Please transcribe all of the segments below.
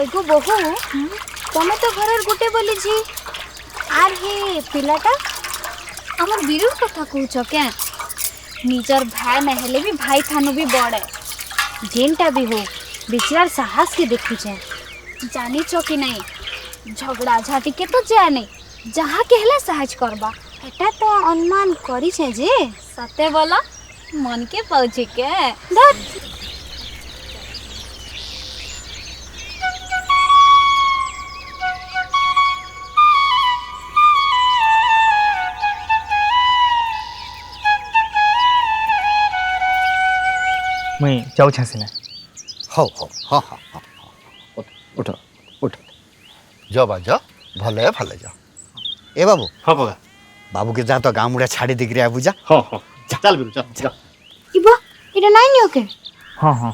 अगो बहु तमे तो घर गोटे बोली जी आर हे पिलाटा आमर बीरू कथा कहूछ क्या निजर भाई न हेले भी भाई थानु भी बड़े जेनटा भी हो बिचार साहस के देखुचे जानी चो कि नहीं झगड़ा झाटी के तो जाए नहीं जहाँ कहले साहस करबा एटा तो अनुमान करी छे जे सत्य बोला मन के पहुँचे के धत मुई जाऊ छासिना हो हाँ हाँ हाँ उठ उठ जाओ बा जाओ भले भले जाओ ए बाबू हाँ बगा बाबू के जा तो गाँव मुड़ा छाड़ी दिख रहा बुझा हाँ हाँ चल बिरु चल चल इबा इटा नाइ नियो के हाँ हाँ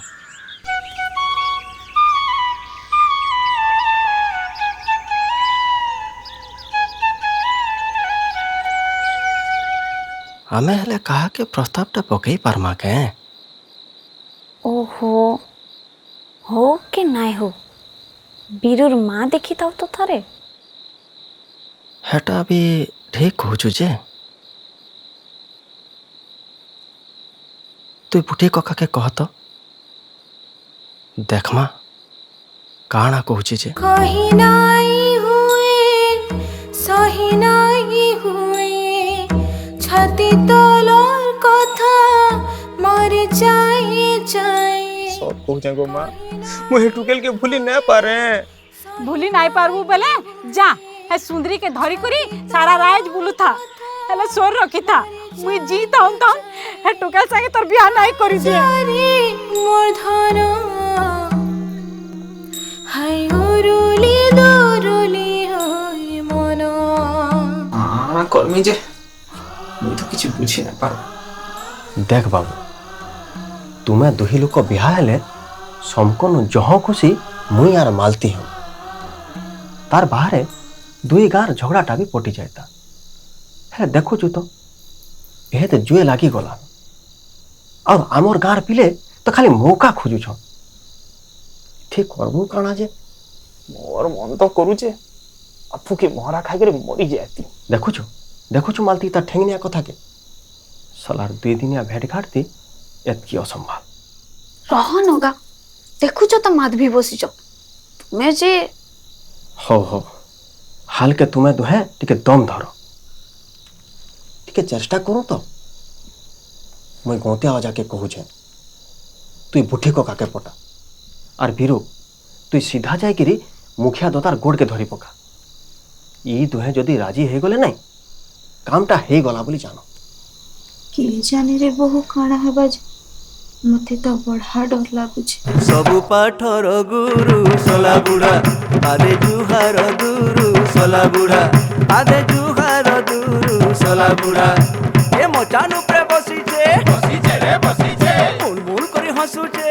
आमे हेले कहा के प्रस्तावटा पकई पारमा के ओहो हो के नाइ हो बीरूर माँ देखी ताऊ तो थारे हेटा भी ठीक कहूछु जे तु बुढ़ी कका के कह तो देखमा काना कहूची जे कहीं नहीं हुए सही नहीं हुए छाती तोलर कथा मर जाए सब कहूचे गो मां मुहे टुकेल के भूली न पारे भूली नहीं पारबू बेले जा है सुंदरी के धरी करी सारा राज बुलू था हेले सोर रखी था मुई जी ताऊं ताऊं है टुकेल संगे तोर बियाह नहीं करी दे मोर धन हाय उरुली दुरुली होय मन हां कर्मी जे मुई तो किछि बुझी ना पार देख बाबू तुम्हें दुही लोक बिहा हेले समकोन जह खुशी मुई यार मालती हूँ तार बाहर दुई गार झगड़ाटा भी पटी जाता है देखुचु तो यह तो जुए लागी गला और आमर गार पिले तो खाली मौका खोजुछ ठीक करबू काना जे मोर मन तो करूचे अफु के मोहरा खाई करे मरी जाती देखुचु मालती ता ठेंगनिया कथा के सलार दुई दिनिया भेट घाट दी एतकी असंभव रहन होगा देखु तो माधवी बसी तुम्हें जे हो हाल के तुम्हें दुहे टिके दम धरो टिके चेष्टा करूँ तो मुई गौतिया जाके कहूँ तुई बुढ़ी को काके पटा और बीरू तुई सीधा जाए मुखिया दोतार गोड़ के धरी पका ई दुहे जदि राजी हो गले नहीं कामटा हो गला बोली जानो के जाने रे बहु काना है बाज मते तो बड़ा डर लागुछ सबु पाठर गुरु सला बुढ़ा आदे जुहार गुरु सला बुढ़ा आदे जुहार गुरु सला बुढ़ा ए मचानु प्रे बसी छे रे बसी छे बुल बुल करी हसुचे